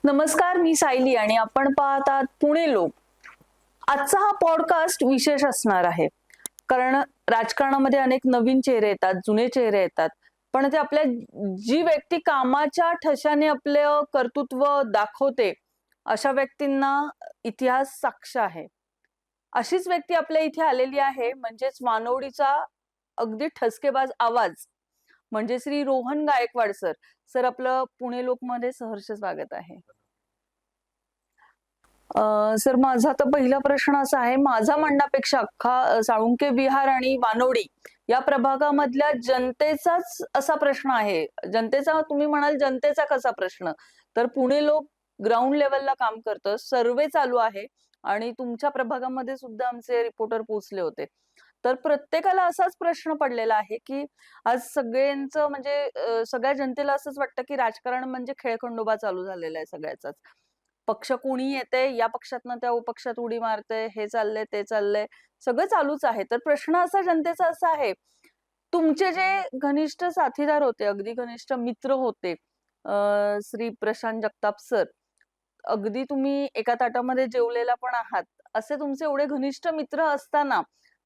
नमस्कार, मी सायली आणि आपण पाहतात पुणे लोक. आजचा हा पॉडकास्ट विशेष असणार आहे, कारण राजकारणामध्ये अनेक नवीन चेहरे येतात, जुने चेहरे येतात, पण ते आपल्या जी व्यक्ती कामाच्या ठशाने आपलं कर्तृत्व दाखवते, अशा व्यक्तींना इतिहास साक्ष आहे. अशीच व्यक्ती आपल्या इथे आलेली आहे, म्हणजेच मानवडीचा अगदी ठसकेबाज आवाज म्हणजे श्री रोहन गायकवाड सर. सर, आपलं पुणे लोकमध्ये सहर्ष स्वागत आहे. सर, माझा तर पहिला प्रश्न असा आहे, माझा म्हणण्यापेक्षा अख्खा साळुंके विहार आणि वानवडी या प्रभागामधल्या जनतेचाच असा प्रश्न आहे. जनतेचा तुम्ही म्हणाल, जनतेचा कसा प्रश्न? तर पुणे लोक ग्राउंड लेवलला काम करतं, सर्वे चालू आहे आणि तुमच्या प्रभागामध्ये सुद्धा आमचे रिपोर्टर पोहोचले होते. तर प्रत्येकाला असाच प्रश्न पडलेला आहे, की आज सगळ्यांचं म्हणजे सगळ्या जनतेला असंच वाटतं, की राजकारण म्हणजे खेळखंडोबा चालू झालेला आहे सगळ्याचाच. पक्ष कोणी येते, या पक्षातनं त्या पक्षात उडी मारते, हे चाललंय, ते चाललंय, सगळं चालूच आहे. तर प्रश्न असा जनतेचा असा आहे, तुमचे जे घनिष्ठ साथीदार होते, अगदी घनिष्ठ मित्र होते, श्री प्रशांत जगताप सर, अगदी तुम्ही एका ताटामध्ये जेवलेला पण आहात, असे तुमचे एवढे घनिष्ठ मित्र असताना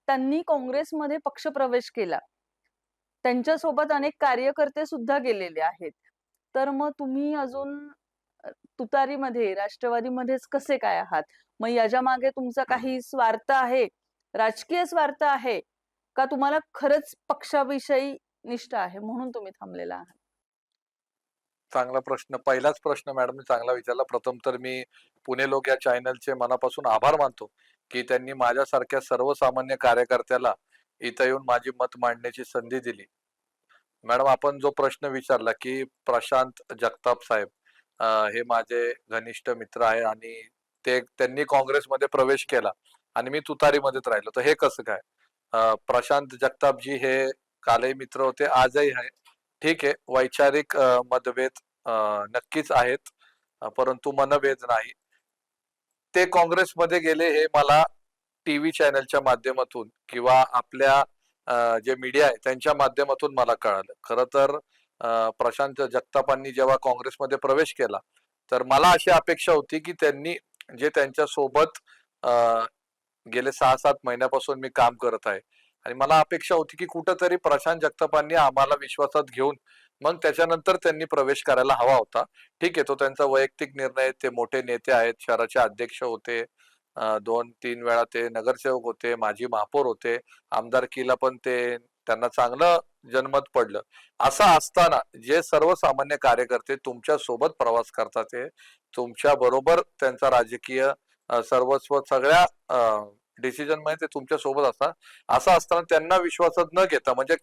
त्यांनी काँग्रेसमध्ये पक्षप्रवेश केला. त्यांच्यासोबत अनेक कार्यकर्ते सुद्धा गेलेले आहेत. तर मग तुम्ही अजून तुतारीमध्ये, राष्ट्रवादीमध्येच कसे काय आहात? मग याच्या मागे तुमचा काही स्वार्थ आहे, राजकीय स्वार्थ आहे, का तुम्हाला खरंच पक्षाविषयी निष्ठा आहे म्हणून तुम्ही थांबलेला आहात? चांगला प्रश्न. पहिलाच प्रश्न मॅडमने चांगला विचारला. प्रथम तर मी पुणे लोक या चॅनलचे मनापासून आभार मानतो, की त्यांनी माझ्यासारख्या सर्वसामान्य कार्यकर्त्याला इथं येऊन माझी मत मांडण्याची संधी दिली. मॅडम, आपण जो प्रश्न विचारला, की प्रशांत जगताप साहेब हे माझे घनिष्ठ मित्र आहे आणि त्यांनी काँग्रेसमध्ये प्रवेश केला आणि मी तुतारीमध्येच राहिलो. तर हे कसं काय? प्रशांत जगतापजी हे कालही मित्र होते, आजही आहे. ठीक आहे, वैचारिक मतभेद नक्कीच आहेत, परंतु मनभेद नाही. ते काँग्रेसमध्ये गेले हे मला टीव्ही चॅनलच्या माध्यमातून किंवा आपल्या जे मीडिया आहे त्यांच्या माध्यमातून मला कळालं. खरं तर प्रशांत जगतापांनी जेव्हा काँग्रेसमध्ये प्रवेश केला, तर मला अशी अपेक्षा होती की त्यांनी जे त्यांच्या सोबत गेले 6-7 महिन्यापासून मी काम करत आहे आणि मला अपेक्षा होती की कुठंतरी प्रशांत जगतापांनी आम्हाला विश्वासात घेऊन मग त्याच्यानंतर त्यांनी प्रवेश करायला हवा होता. ठीक आहे, तो त्यांचा वैयक्तिक निर्णय. ते मोठे नेते आहेत, शहराचे अध्यक्ष होते, 2-3 वेळा ते नगरसेवक होते, माजी महापौर होते, आमदारकीला पण ते त्यांना चांगलं जनमत पडलं. असं असताना जे सर्वसामान्य कार्यकर्ते तुमच्या सोबत प्रवास करतात, ते तुमच्या बरोबर त्यांचा राजकीय सर्वस्व सगळ्या डिसिजन मध्ये ते तुमच्या सोबत असतात, असं असताना त्यांना विश्वासात न घेता, म्हणजे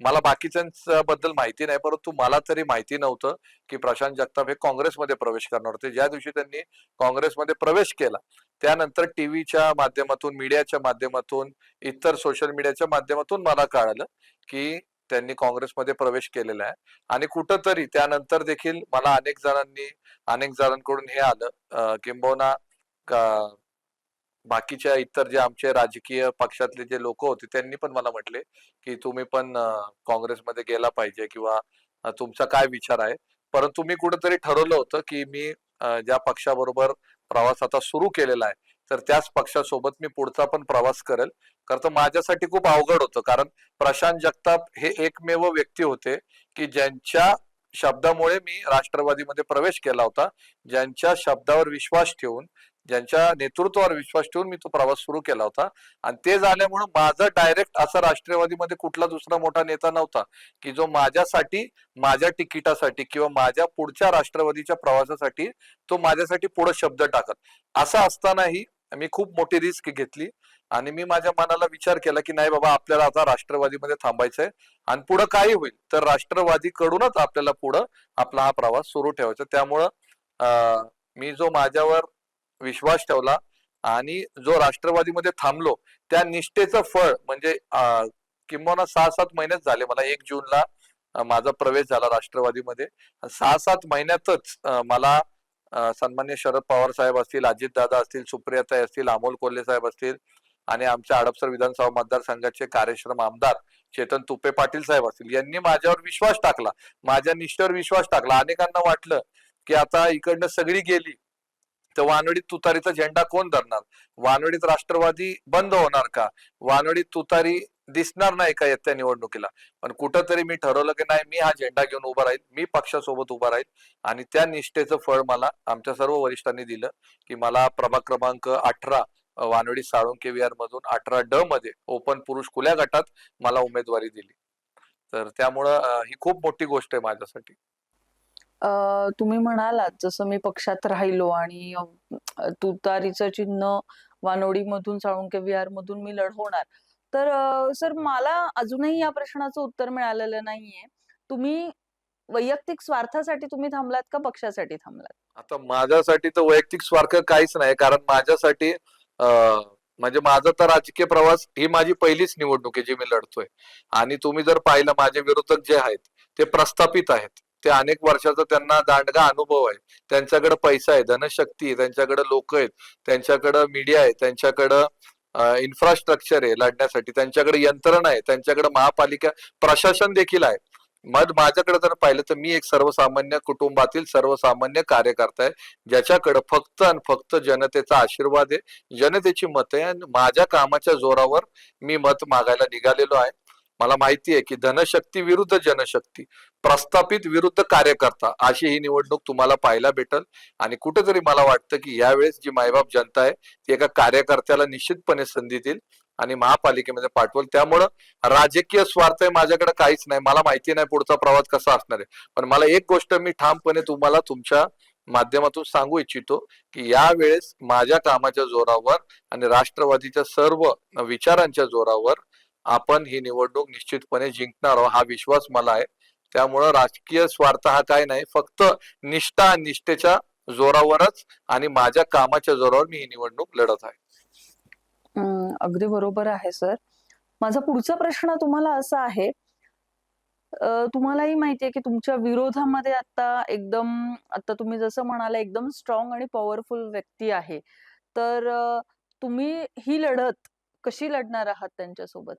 मला बाकीच्या बद्दल माहिती नाही, परंतु मला तरी माहिती नव्हतं की प्रशांत जगताप हे काँग्रेसमध्ये प्रवेश करणार होते. ज्या दिवशी त्यांनी काँग्रेसमध्ये प्रवेश केला, त्यानंतर टीव्हीच्या माध्यमातून, मीडियाच्या माध्यमातून, इतर सोशल मीडियाच्या माध्यमातून मला कळालं की त्यांनी काँग्रेसमध्ये प्रवेश केलेला आहे. आणि कुठंतरी त्यानंतर देखील मला अनेक जणांकडून हे आलं, किंबहुना बाकीच्या इतर जे आमचे राजकीय पक्षातले जे लोक होते त्यांनी पण मला म्हटले की तुम्ही पण काँग्रेसमध्ये गेला पाहिजे किंवा तुमचा काय विचार आहे. परंतु मी कुठेतरी ठरवलं होतं की मी ज्या पक्षाबरोबर प्रवास आता सुरू केलेला आहे, तर त्याच पक्षासोबत मी पुढचा पण प्रवास करेल. खरं तर माझ्यासाठी खूप अवघड होतं, कारण प्रशांत जगताप हे एकमेव व्यक्ती होते की ज्यांच्या शब्दामुळे मी राष्ट्रवादीमध्ये प्रवेश केला होता, ज्यांच्या शब्दावर विश्वास ठेवून, ज्यांच्या नेतृत्वावर विश्वास ठेवून मी तो प्रवास सुरू केला होता. आणि ते झाल्यामुळे माझं डायरेक्ट असं राष्ट्रवादीमध्ये कुठला दुसरा मोठा नेता नव्हता की जो माझ्यासाठी, माझ्या तिकिटासाठी किंवा माझ्या पुढच्या राष्ट्रवादीच्या प्रवासासाठी तो माझ्यासाठी पुढे शब्द टाकत. असं असतानाही मी खूप मोठी रिस्क घेतली आणि मी माझ्या मनाला विचार केला की नाही बाबा, आपल्याला आता राष्ट्रवादीमध्ये थांबायचंय आणि पुढे काही होईल तर राष्ट्रवादीकडूनच आपल्याला पुढं आपला हा प्रवास सुरू ठेवायचा. त्यामुळं मी जो माझ्यावर विश्वास ठेवला आणि जो राष्ट्रवादीमध्ये थांबलो, त्या निष्ठेचं फळ म्हणजे किंबहुना 6-7 महिनेच झाले. मला 1 जूनला माझा प्रवेश झाला राष्ट्रवादीमध्ये. 6-7 महिन्यातच मला सन्मान्य शरद पवार साहेब असतील, अजितदादा असतील, सुप्रियाताई असतील, अमोल कोल्हे साहेब असतील आणि आमच्या हडपसर विधानसभा मतदारसंघाचे कार्यक्षम आमदार चेतन तुपे पाटील साहेब असतील, यांनी माझ्यावर विश्वास टाकला, माझ्या निष्ठेवर विश्वास टाकला. अनेकांना वाटलं की आता इकडनं सगळी गेली तर वानवडीत तुतारीचा झेंडा कोण धरणार, वानवडीत राष्ट्रवादी बंद होणार का, वानवडीत तुतारी दिसणार नाही का येत्या निवडणुकीला. पण कुठंतरी मी ठरवलं की नाही, मी हा झेंडा घेऊन उभा राहील, मी पक्षासोबत उभा राहील. आणि त्या निष्ठेचं फळ मला आमच्या सर्व वरिष्ठांनी दिलं की मला प्रभाग क्रमांक 18 वानवडी साळुंके विहार मधून 18 ड मध्ये ओपन पुरुष खुल्या गटात मला उमेदवारी दिली. तर त्यामुळं ही खूप मोठी गोष्ट आहे माझ्यासाठी. तुम्ही म्हणालात जसं मी पक्षात राहिलो आणि तुतारीचं चिन्ह वानोडीमधून साळुंके विहारमधून मी लढवणार. तर सर मला अजूनही या प्रश्नाचं उत्तर मिळालेलं नाहीये. तुम्ही वैयक्तिक स्वार्थासाठी तुम्ही थांबलात का पक्षासाठी थांबलात? आता माझ्यासाठी तर वैयक्तिक स्वार्थ काहीच नाही, कारण माझ्यासाठी म्हणजे माझा तर राजकीय प्रवास ही माझी पहिलीच निवडणूक आहे जी मी लढतोय. आणि तुम्ही जर पाहिलं माझे विरोधक जे आहेत ते प्रस्थापित आहेत, ते अनेक वर्षाचा त्यांना दांडगा अनुभव आहे, त्यांच्याकडे पैसा आहे, धनशक्ती आहे, त्यांच्याकडे लोक आहेत, त्यांच्याकडे मीडिया आहे, त्यांच्याकडं इन्फ्रास्ट्रक्चर आहे लढण्यासाठी, त्यांच्याकडे यंत्रणा आहे, त्यांच्याकडे महापालिका प्रशासन देखील आहे. मग माझ्याकडे जर पाहिलं तर मी एक सर्वसामान्य कुटुंबातील सर्वसामान्य कार्यकर्ता आहे, ज्याच्याकडे फक्त आणि फक्त जनतेचा आशीर्वाद आहे, जनतेची मत आहे, आणि माझ्या कामाच्या जोरावर मी मत मागायला निघालेलो आहे. मला माहिती आहे की धनशक्ती विरुद्ध जनशक्ती, प्रस्थापित विरुद्ध कार्यकर्ता अशी ही निवडणूक तुम्हाला पाहायला भेटल. आणि कुठेतरी मला वाटतं की यावेळेस जी मायबाप जनता आहे ती एका कार्यकर्त्याला निश्चितपणे संधी देईल आणि महापालिकेमध्ये पाठवल. त्यामुळं राजकीय स्वार्थ आहे माझ्याकडे काहीच नाही. मला माहिती नाही पुढचा प्रवास कसा असणार आहे, पण मला एक गोष्ट मी ठामपणे तुम्हाला तुमच्या माध्यमातून सांगू इच्छितो की यावेळेस माझ्या कामाच्या जोरावर आणि राष्ट्रवादीच्या सर्व विचारांच्या जोरावर आपण ही निवडणूक निश्चितपणे जिंकणार आहोत, हा विश्वास मला आहे. त्यामुळं राजकीय स्वार्थ हा काय नाही, फक्त निष्ठा आणि निष्ठेच्या जोरावरच आणि माझ्या कामाच्या जोरावर मी ही निवडणूक लढत आहे. अगदी बरोबर आहे सर. माझा पुढचा प्रश्न तुम्हाला असा आहे, तुम्हालाही माहितीये की तुमच्या विरोधामध्ये आता तुम्ही जसं म्हणाला एकदम स्ट्रॉंग आणि पॉवरफुल व्यक्ती आहे. तर तुम्ही ही लढत कशी लढणार आहात त्यांच्यासोबत?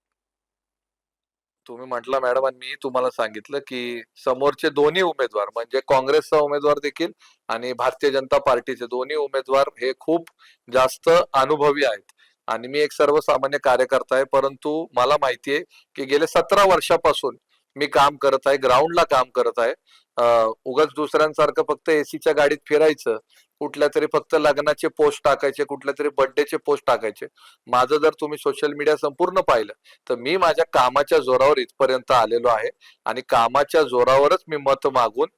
तुम्ही म्हटलं मॅडम आणि मी तुम्हाला सांगितलं की समोरचे दोन्ही उमेदवार म्हणजे काँग्रेसचा उमेदवार देखील आणि भारतीय जनता पार्टीचे दोन्ही उमेदवार हे खूप जास्त अनुभवी आहेत. आणि मी एक सर्वसामान्य कार्यकर्ता आहे, परंतु मला माहिती आहे की गेले 17 वर्षापासून मी काम करत आहे, ग्राउंडला काम करत आहे. उगाच दुसऱ्यांसारखं फक्त एसीच्या गाडीत फिरायचं, कुठल्या तरी फक्त लग्नाचे पोस्ट टाकायचे, कुठल्या तरी बर्थडेचे पोस्ट टाकायचे. माझं जर तुम्ही सोशल मीडिया संपूर्ण पाहिलं तर मी माझ्या कामाच्या जोरावर इथपर्यंत आलेलो आहे. आणि कामाच्या जोरावरच मी मत मागून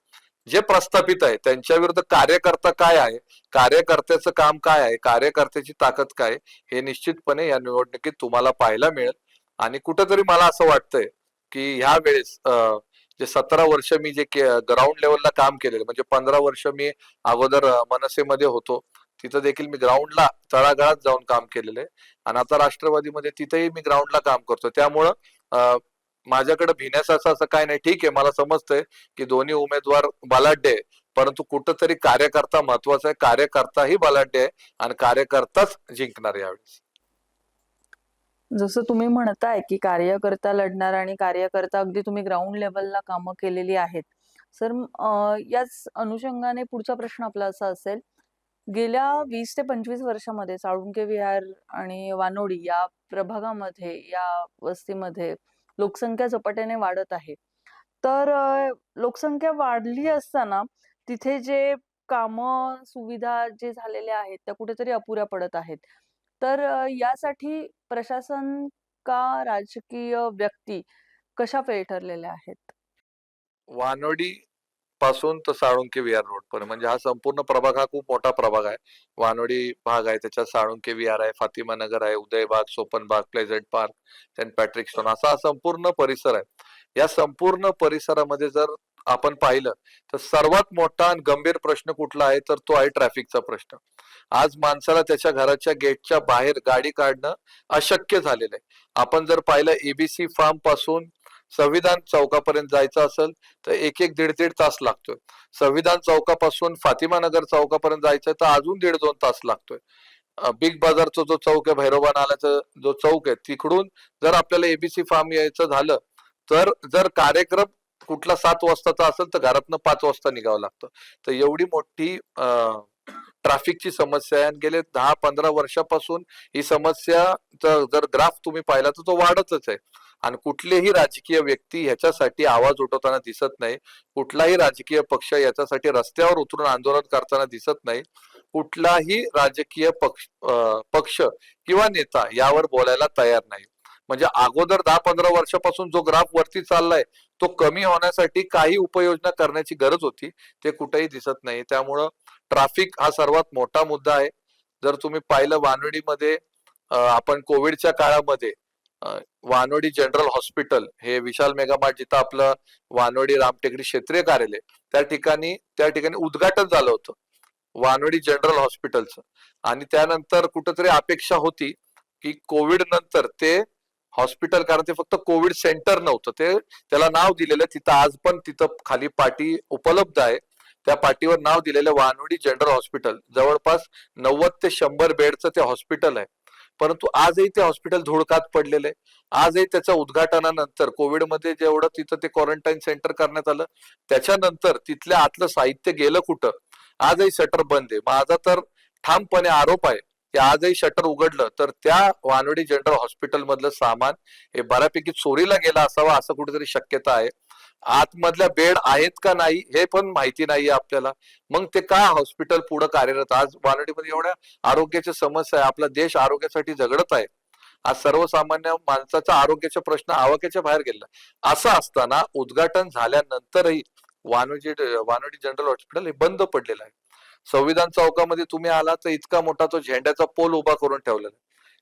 जे प्रस्थापित आहे त्यांच्या विरुद्ध कार्यकर्ता काय आहे, कार्यकर्त्याचं काम काय आहे, कार्यकर्त्याची ताकद काय, हे निश्चितपणे या निवडणुकीत तुम्हाला पाहायला मिळेल. आणि कुठंतरी मला असं वाटतंय की ह्या वेळेस जे 17 वर्ष मी जे ग्राउंड लेवलला काम केलेलं, म्हणजे 15 वर्ष मी अगोदर मनसेमध्ये होतो, तिथं देखील मी ग्राउंडला तळागाळात जाऊन काम केलेलं आहे. आणि आता राष्ट्रवादीमध्ये तिथेही मी ग्राउंडला काम करतो. त्यामुळं माझ्याकडे भिण्याचं असं काय नाही. ठीक आहे, मला समजतंय की दोन्ही उमेदवार बलाढ्य आहे, परंतु कुठंतरी कार्यकर्ता महत्वाचा आहे, कार्यकर्ताही बलाढ्य आहे आणि कार्यकर्ताच जिंकणार यावेळेस. जसं तुम्ही म्हणताय की कार्यकर्ता लढणार आणि कार्यकर्ता अगदी तुम्ही ग्राउंड लेवलला कामं केलेली आहेत. सर याच अनुषंगाने पुढचा प्रश्न आपला असा असेल, गेल्या 20 ते 25 वर्षामध्ये साळुंके विहार आणि वानोडी या प्रभागामध्ये, या वस्तीमध्ये लोकसंख्या झपाट्याने वाढत आहे. तर लोकसंख्या वाढली असताना तिथे जे कामं, सुविधा जे झालेल्या आहेत, त्या कुठेतरी अपुऱ्या पडत आहेत. तर यासाठी प्रशासन का राजकीय व्यक्ती कशा पैल ठरलेल्या आहेत? वानोडी पासून तर साळुंके विहार रोड पर्यंत, म्हणजे हा संपूर्ण प्रभाग हा खूप मोठा प्रभाग आहे. वानोडी भाग आहे, त्याच्यात साळुंके विहार आहे, फातिमा नगर आहे, उदय Bagh, Sopan Bagh, pleasant park, Saint Patrick stone, असा हा संपूर्ण परिसर आहे. या संपूर्ण परिसरामध्ये जर आपण पाहिलं तर सर्वात मोठा आणि गंभीर प्रश्न कुठला आहे तर तो आहे ट्रॅफिकचा प्रश्न. आज माणसाला त्याच्या घराच्या गेटच्या बाहेर गाडी काढणं अशक्य झालेलं आहे. आपण जर पाहिलं एबीसी फार्म पासून संविधान चौकापर्यंत जायचं असेल तर एक एक दीड तास लागतोय. संविधान चौकापासून फातिमा नगर चौकापर्यंत जायचं तर अजून 1.5-2 तास लागतोय. बिग बाजारचा जो चौक आहे, भैरोबा नाल्याचा जो चौक आहे, तिकडून जर आपल्याला एबीसी फार्म यायचं झालं तर जर कार्यक्रम कुठला 7 वाजताचा असेल तर घरातनं 5 वाजता निघावं लागतं. तर एवढी मोठी ट्रॅफिकची समस्या आहे आणि गेले 10-15 वर्षापासून ही समस्या जर ग्राफ तुम्ही पाहिला तर तो वाढतच आहे. आणि कुठलेही राजकीय व्यक्ती ह्याच्यासाठी आवाज उठवताना दिसत नाही. कुठलाही राजकीय पक्ष याच्यासाठी रस्त्यावर उतरून आंदोलन करताना दिसत नाही. कुठलाही राजकीय पक्ष किंवा नेता यावर बोलायला तयार नाही. म्हणजे अगोदर 10-15 वर्षापासून जो ग्राफ वरती चाललाय तो कमी होण्यासाठी काही उपाययोजना करण्याची गरज होती. ते कुठेही दिसत नाही. त्यामुळं ट्रॅफिक हा सर्वात मोठा मुद्दा आहे. जर तुम्ही पाहिलं वानवडीमध्ये आपण कोविडच्या काळामध्ये वानवडी जनरल हॉस्पिटल हे विशाल मेगामार्ट जिथं आपलं वानवडी रामटेकडी क्षेत्रीय कार्यालय त्या ठिकाणी उद्घाटन झालं होतं वानवडी जनरल हॉस्पिटलचं. आणि त्यानंतर कुठंतरी अपेक्षा होती की कोविड नंतर ते हॉस्पिटल, कारण ते फक्त कोविड सेंटर नव्हतं, ते त्याला नाव दिलेलं तिथं आज पण तिथं खाली पाटी उपलब्ध आहे. त्या पाटीवर नाव दिलेलं वानवडी जनरल हॉस्पिटल. जवळपास 90 ते 100 बेडचं ते हॉस्पिटल आहे. परंतु आजही ते हॉस्पिटल धुळकात पडलेलं आहे. आजही त्याच्या उद्घाटनानंतर कोविडमध्ये जेवढं तिथं ते क्वारंटाईन सेंटर करण्यात आलं त्याच्यानंतर तिथल्या आतलं साहित्य गेलं कुठं? आजही शटर बंद आहे. माझा तर ठामपणे आरोप आहे की आजही शटर उघडलं तर त्या वानवडी जनरल हॉस्पिटल मधलं सामान हे बऱ्यापैकी चोरीला गेला असावा असं कुठेतरी शक्यता आहे. आतमधल्या बेड आहेत का नाही हे पण माहिती नाहीये आपल्याला. मग ते का हॉस्पिटल पुढे कार्यरत? आज वानवडीमध्ये एवढ्या आरोग्याच्या समस्या आहे, आपला देश आरोग्यासाठी झगडत आहे. आज सर्वसामान्य माणसाचा आरोग्याचा प्रश्न आवाक्याच्या बाहेर गेला. असं असताना उद्घाटन झाल्यानंतरही वानवडी जनरल हॉस्पिटल हे बंद पडलेलं आहे. संविधान चौकामध्ये तुम्ही आला तर इतका मोठा तो झेंड्याचा पोल उभा करून ठेवलेला आहे.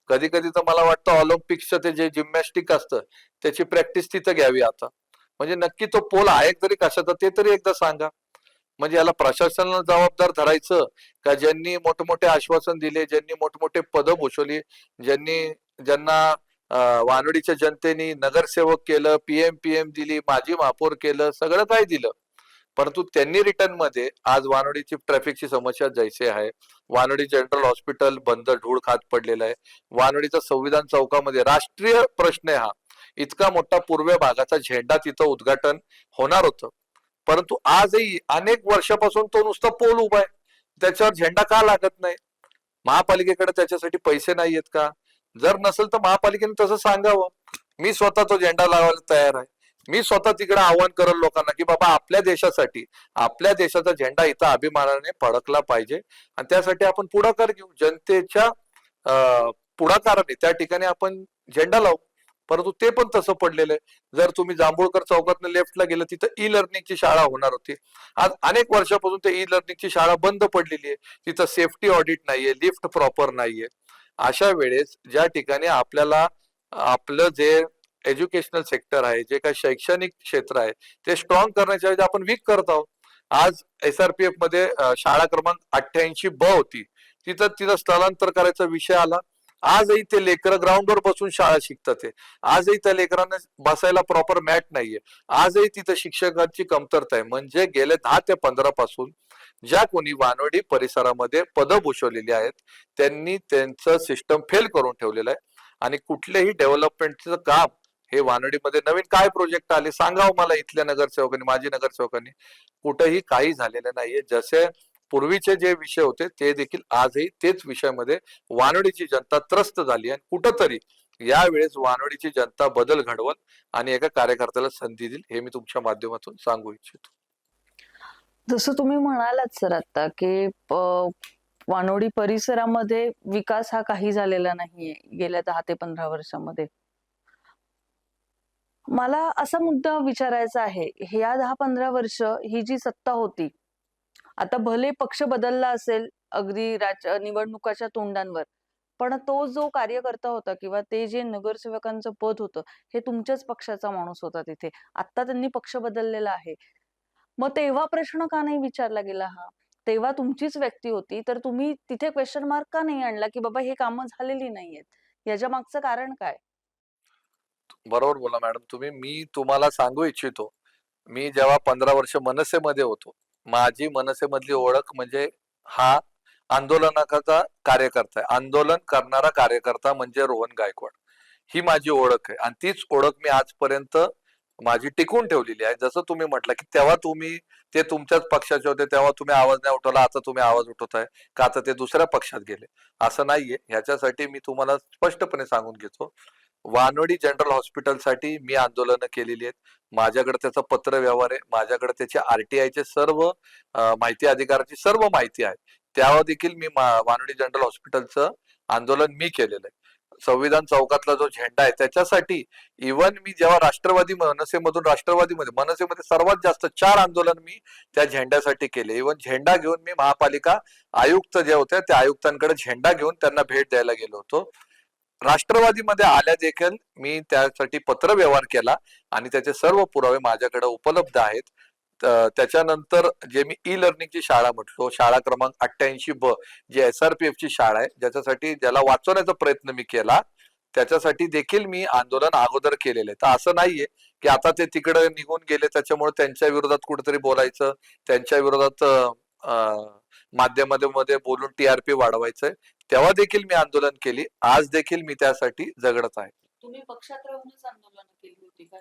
कधी कधी तर मला वाटतं ऑलिम्पिक्सचं ते जे जिम्नॅस्टिक असतं त्याची प्रॅक्टिस तिथं घ्यावी आता. म्हणजे नक्की तो पोल आहे तरी कशाचा ते तरी एकदा सांगा. म्हणजे याला प्रशासनाला जबाबदार धरायचं का ज्यांनी मोठमोठे आश्वासन दिले, ज्यांनी मोठमोठे पदं भूषवली, ज्यांना वानवडीच्या जनतेने नगरसेवक केलं, पीएम दिली, माजी महापौर केलं, सगळं काय दिलं, परंतु त्यांनी रिटर्न मध्ये आज वानवडीची ट्रॅफिकची समस्या जैसे आहे. वानवडी जनरल हॉस्पिटल बंद धूळ खात पडलेलं आहे. वानवडीचा संविधान चौकामध्ये राष्ट्रीय प्रश्न आहे हा. इतका मोठा पूर्व भागाचा झेंडा तिथं उद्घाटन होणार होतं, परंतु आजही अनेक वर्षापासून तो नुसता पोल उभा आहे. त्याच्यावर झेंडा का लागत नाही? महापालिकेकडे त्याच्यासाठी पैसे नाहीयेत का? जर नसेल तर महापालिकेने तसं सांगावं. मी स्वतः तो झेंडा लावायला तयार आहे. मी स्वतः तिकडे आव्हान करेल लोकांना की बाबा आपल्या देशासाठी आपल्या देशाचा झेंडा इथं अभिमानाने फडकला पाहिजे आणि त्यासाठी आपण पुढाकार घेऊ. जनतेच्या पुढाकाराने त्या ठिकाणी आपण झेंडा लावू. परंतु ते पण तसं पडलेलं आहे. जर तुम्ही जांभूळकर चौकातनं लेफ्टला गेलं तिथं ई लर्निंगची शाळा होणार होती. आज अनेक वर्षापासून ते ई लर्निंगची शाळा बंद पडलेली आहे. तिथं सेफ्टी ऑडिट नाहीये, लिफ्ट प्रॉपर नाहीये. अशा वेळेस ज्या ठिकाणी आपल्याला आपलं जे एज्युकेशनल सेक्टर आहे, जे काही शैक्षणिक क्षेत्र आहे ते स्ट्रॉंग करण्याच्या ऐवजी आपण वीक करत आहोत. आज SRPF मध्ये शाळा क्रमांक 88 ब होती, तिथं स्थलांतर करायचा विषय आला. आजही ते लेकरं ग्राउंडवर बसून शाळा शिकतात. ते आजही त्या लेकरांना बसायला प्रॉपर मॅट नाहीये. आजही तिथं शिक्षकांची कमतरता आहे. म्हणजे गेले 10 ते 15 पासून ज्या कोणी वानवडी परिसरामध्ये पदं भूषवलेली आहेत त्यांनी त्यांचं सिस्टम फेल करून ठेवलेलं आहे. आणि कुठलेही डेव्हलपमेंटचं काम हे वानवडीमध्ये नवीन काय प्रोजेक्ट आले सांगावं मला इथल्या नगरसेवकांनी, माजी नगरसेवकांनी. कुठेही काही झालेलं नाहीये. जसे पूर्वीचे जे विषय होते ते देखील आजही तेच विषयामध्ये वानवडीची जनता त्रस्त झाली आणि कुठंतरी यावेळेस वानवडीची जनता बदल घडवल आणि एका कार्यकर्त्याला संधी देईल हे मी तुमच्या माध्यमातून सांगू इच्छितो. जसं तुम्ही म्हणालात सर आता की वानवडी परिसरामध्ये विकास हा काही झालेला नाहीये गेल्या 10 ते 15 वर्षामध्ये. मला असा मुद्दा विचारायचा आहे, ह्या 10-15 वर्ष ही जी सत्ता होती, आता भले पक्ष बदलला असेल अगदी निवडणुकाच्या तोंडांवर, पण तो जो कार्यकर्ता होता किंवा ते जे नगरसेवकांचं पद होतं हे तुमच्याच पक्षाचा माणूस होता तिथे. आता त्यांनी पक्ष बदललेला आहे. मग तेव्हा प्रश्न का नाही विचारला गेला हा? तेव्हा तुमचीच व्यक्ती होती तर तुम्ही तिथे क्वेश्चन मार्क का नाही आणला की बाबा हे कामं झालेली नाहीयेत? याच्या मागचं कारण काय? बरोबर बोला मॅडम तुम्ही. मी तुम्हाला सांगू इच्छितो, मी जेव्हा 15 वर्ष मनसेमध्ये होतो, माझी मनसेमधली ओळख म्हणजे हा आंदोलनाचा कार्यकर्ता आहे. आंदोलन करणारा कार्यकर्ता म्हणजे रोहन गायकवाड, ही माझी ओळख आहे. आणि तीच ओळख मी आजपर्यंत माझी टिकवून ठेवलेली आहे. जसं तुम्ही म्हटलं की तेव्हा तुम्ही ते तुमच्याच पक्षाचे होते, तेव्हा तुम्ही आवाज नाही उठवला, आता तुम्ही आवाज उठवताय का आता ते दुसऱ्या पक्षात गेले? असं नाहीये. ह्याच्यासाठी मी तुम्हाला स्पष्टपणे सांगून घेतो. वानवडी जनरल हॉस्पिटलसाठी मी आंदोलनं केलेली आहेत. माझ्याकडे त्याचा पत्र व्यवहार आहे. माझ्याकडे त्याचे आरटीआयचे सर्व माहिती अधिकाराची सर्व माहिती आहे. त्यावर देखील मी वानवडी जनरल हॉस्पिटलचं आंदोलन मी केलेलं आहे. संविधान चौकातला जो झेंडा आहे त्याच्यासाठी इव्हन मी जेव्हा राष्ट्रवादी मनसेमधून राष्ट्रवादीमध्ये मनसेमध्ये सर्वात जास्त 4 आंदोलन मी त्या झेंड्यासाठी केले. इव्हन झेंडा घेऊन मी महापालिका आयुक्त जे होते त्या आयुक्तांकडे झेंडा घेऊन त्यांना भेट द्यायला गेलो होतो. राष्ट्रवादीमध्ये आल्या देखील मी त्यासाठी पत्र व्यवहार केला आणि त्याचे सर्व पुरावे माझ्याकडे उपलब्ध आहेत. त्याच्यानंतर जे मी ई लर्निंगची शाळा म्हटलो, शाळा क्रमांक 88 ब जी SRPF ची शाळा आहे, ज्याच्यासाठी ज्याला वाचवण्याचा प्रयत्न मी केला, त्याच्यासाठी देखील मी आंदोलन अगोदर केलेले. तर असं नाहीये की आता ते तिकडे निघून गेले त्याच्यामुळे त्यांच्या विरोधात कुठेतरी बोलायचं, त्यांच्या विरोधात माध्यमामध्ये बोलून TRP वाढवायचंय. तेव्हा देखील मी आंदोलन केली. आज देखील मी त्यासाठी झगडत आहे. तुम्ही पक्षात राहूनच आंदोलन केली होती का?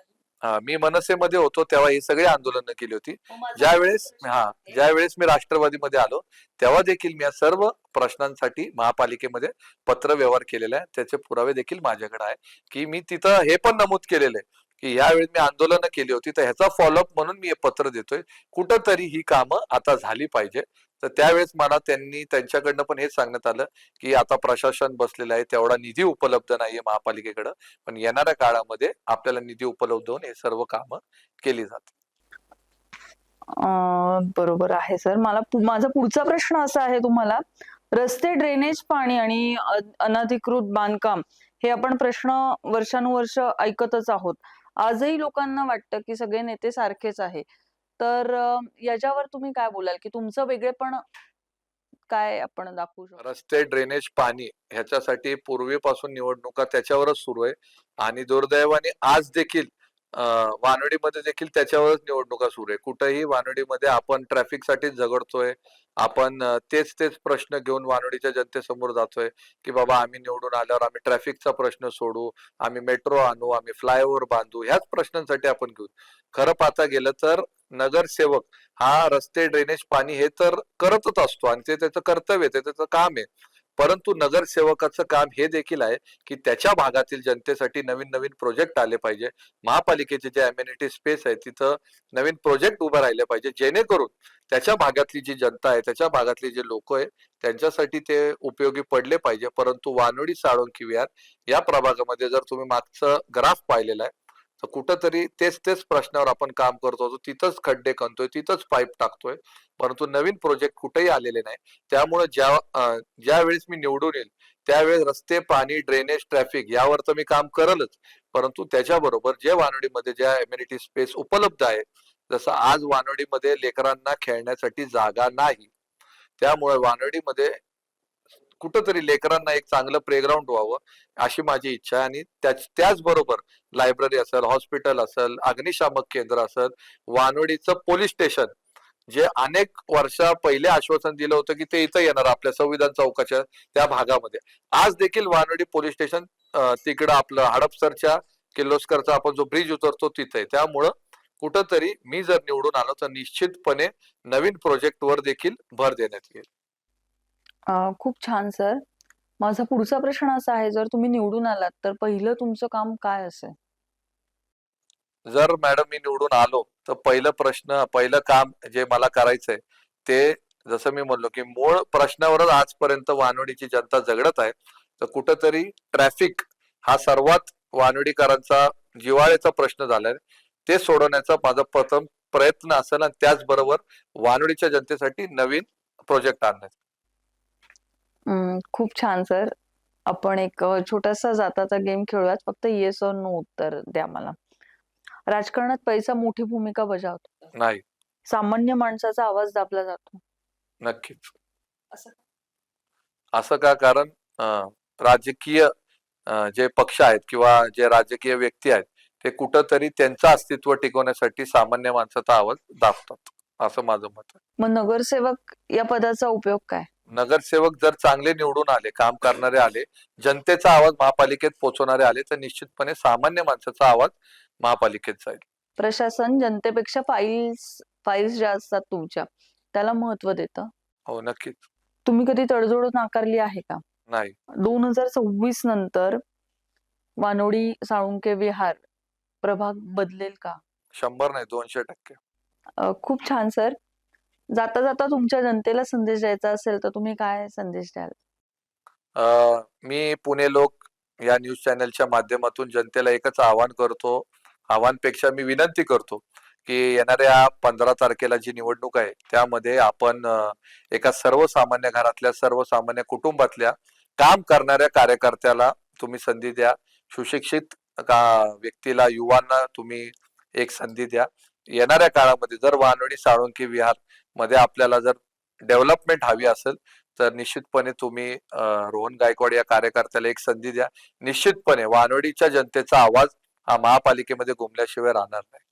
मी मनसेमध्ये होतो तेव्हा ही सगळी आंदोलनं केली होती. मग माझा ज्यावेळेस प्रश्न आहे, ज्यावेळेस मी राष्ट्रवादीमध्ये आलो तेव्हा देखील मी या सर्व प्रश्नांसाठी महापालिकेमध्ये पत्र व्यवहार केलेला आहे. त्याचे पुरावे देखील माझ्याकडे आहे की मी तिथं हे पण नमूद केलेलं आहे की यावेळी मी आंदोलनं केली होती, तर ह्याचा फॉलोअप म्हणून मी हे पत्र देतोय. कुठंतरी ही कामं आता झाली पाहिजे. तर त्यावेळेस मला त्यांच्याकडनं पण हेच सांगण्यात आलं की आता प्रशासन बसलेलं आहे, तेवढा निधी उपलब्ध नाहीये महापालिकेकडं, पण येणाऱ्या काळामध्ये आपल्याला निधी उपलब्ध होऊन हे सर्व कामं केली जातात. बरोबर आहे सर. माझा पुढचा प्रश्न असा आहे तुम्हाला, रस्ते, ड्रेनेज, पाणी आणि अनधिकृत बांधकाम हे आपण प्रश्न वर्षानुवर्ष ऐकतच आहोत. आजही लोकांना वाटतं की सगळे नेते सारखेच आहे. तर याच्यावर तुम्ही काय बोलाल की तुमचं वेगळेपण काय आपण दाखवू शकतो? रस्ते, ड्रेनेज, पाणी ह्याच्यासाठी पूर्वीपासून निवडणुका त्याच्यावरच सुरू आहे आणि दुर्दैवाने आज देखील वानवडीमध्ये देखील त्याच्यावरच निवडणुका सुरू आहे. कुठेही वानवडीमध्ये आपण ट्रॅफिकसाठीच झगडतोय. आपण तेच प्रश्न घेऊन वानवडीच्या जनतेसमोर जातोय की बाबा आम्ही निवडून आल्यावर आम्ही ट्रॅफिकचा प्रश्न सोडू, आम्ही मेट्रो आणू, आम्ही फ्लायओव्हर बांधू, ह्याच प्रश्नांसाठी आपण घेऊ. खरं पाहता गेलं तर नगरसेवक हा रस्ते, ड्रेनेज, पाणी हे तर करतच असतो आणि ते त्याचं कर्तव्य आहे, ते त्याचं काम आहे. परंतु नगरसेवकाचं काम हे देखील आहे की त्याच्या भागातील जनतेसाठी नवीन नवीन प्रोजेक्ट आले पाहिजे. महापालिकेचे जे अम्युनिटी स्पेस आहे तिथं नवीन प्रोजेक्ट उभे राहिले पाहिजे, जेणेकरून त्याच्या भागातली जी जनता आहे, त्याच्या भागातली जे लोक आहे त्यांच्यासाठी ते उपयोगी पडले पाहिजे. परंतु वानवडी, साळुंकी विहार या प्रभागामध्ये जर तुम्ही मागचं ग्राफ पाहिलेला आहे तर कुठंतरी तेच प्रश्नावर आपण काम करतो होतो. तिथंच खड्डे खणतोय, तिथंच पाईप टाकतोय, परंतु नवीन प्रोजेक्ट कुठेही आलेले नाही. त्यामुळे ज्या वेळेस मी निवडून येईल त्यावेळेस रस्ते, पाणी, ड्रेनेज, ट्रॅफिक यावर तर मी काम करलच, परंतु त्याच्याबरोबर जे वानवडीमध्ये ज्या एम्युनिटी स्पेस उपलब्ध आहे, जसं आज वानवडीमध्ये लेकरांना खेळण्यासाठी जागा नाही, त्यामुळे वानवडीमध्ये कुठंतरी लेकरांना एक चांगलं प्लेग्राऊंड व्हावं अशी माझी इच्छा आहे. आणि त्याचबरोबर लायब्ररी असेल, हॉस्पिटल असेल, अग्निशामक केंद्र असेल, वानवडीचं पोलीस स्टेशन जे अनेक वर्षा पहिले आश्वासन दिलं होतं की ते इथं येणार आपल्या संविधान चौकाच्या त्या भागामध्ये, आज देखील वानवडी पोलीस स्टेशन तिकडं आपलं हडपसरच्या किर्लोस्करचा आपण जो ब्रिज उतरतो तिथे. त्यामुळं कुठंतरी मी जर निवडून आलो तर निश्चितपणे नवीन प्रोजेक्ट वर देखील भर देण्यात येईल. खूप छान सर. माझा पुढचा प्रश्न असा आहे, जर तुम्ही निवडून आलात तर पहिलं तुमचं काम काय असेल? जर मॅडम मी निवडून आलो तर पहिलं काम जे मला करायचंय ते, जसं मी म्हणलो की मूळ प्रश्नावरच आजपर्यंत वानवडीची जनता झगडत आहे, तर कुठंतरी ट्रॅफिक हा सर्वात वानवडीकरांचा जिव्हाळ्याचा प्रश्न झालाय, ते सोडवण्याचा माझा प्रथम प्रयत्न असेल आणि त्याचबरोबर वानवडीच्या जनतेसाठी नवीन प्रोजेक्ट आणण्याचा. खूप छान सर. आपण एक छोटासा जाताचा गेम खेळूयात. फक्त येस और नो उत्तर द्या मला. राजकारणात पैसा मोठी भूमिका बजावतो. नाही. सामान्य माणसाचा आवाज दाबला जातो. नक्कीच. असं असं का? कारण राजकीय जे पक्ष आहेत किंवा जे राजकीय व्यक्ती आहेत ते कुठंतरी त्यांचं अस्तित्व टिकवण्यासाठी सामान्य माणसाचा आवाज दाबतात, असं माझं मत आहे. मग नगरसेवक या पदाचा उपयोग काय? नगरसेवक जर चांगले निवडून आले, काम करणारे आले, जनतेचा आवाज महापालिकेत पोहोचवणारे आले, तर निश्चितपणे सामान्य माणसाचा आवाज महापालिकेत जाईल. प्रशासन जनतेपेक्षा फाईल्स ज्या असतात तुमच्या त्याला महत्व देतं. हो, नक्कीच. तुम्ही कधी तडजोड नाकारली आहे का? नाही. 2026 नंतर वानोडी साळुंके विहार प्रभाग बदलेल का? 100 नाही, 200%. खूप छान सर. जाता जाता तुमच्या जनतेला संदेश द्यायचा असेल तर तुम्ही काय संदेश द्याल? मी पुणे लोक या न्यूज चॅनलच्या माध्यमातून जनतेला एकच आवाहन करतो. आव्हानपेक्षा मी विनंती करतो, की येणाऱ्या 15 तारखेला जी निवडणूक आहे, त्यामध्ये आपण एका सर्वसामान्य घरातल्या, सर्वसामान्य कुटुंबातल्या काम करणाऱ्या कार्यकर्त्याला तुम्ही संधी द्या. सुशिक्षित व्यक्तीला, युवांना तुम्ही एक संधी द्या. येणाऱ्या काळामध्ये जर वानवडी साळुंके विहार मध्ये आपल्याला जर डेव्हलपमेंट हवी असेल, तर निश्चितपणे तुम्ही रोहन गायकवाड या कार्यकर्त्याला एक संधी द्या. निश्चितपणे वानवडीच्या जनतेचा आवाज हा महापालिकेमध्ये घुमल्याशिवाय राहणार नाही.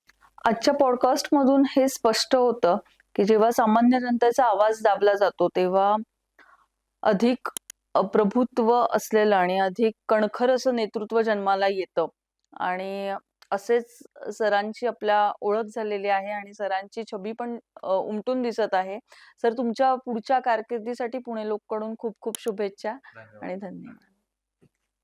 आजच्या पॉडकास्ट मधून हे स्पष्ट होतं की जेव्हा सामान्य जनतेचा आवाज दाबला जातो तेव्हा अधिक प्रभुत्व असलेलं आणि अधिक कणखर असं नेतृत्व जन्माला येतं. आणि असेच सरांची आपल्या ओळख झालेली आहे आणि सरांची छबी पण उमटून दिसत आहे. सर तुमच्या पुढच्या कारकिर्दीसाठी पुणे लोककडून खूप खूप शुभेच्छा धन्यवाद. आणि धन्यवाद.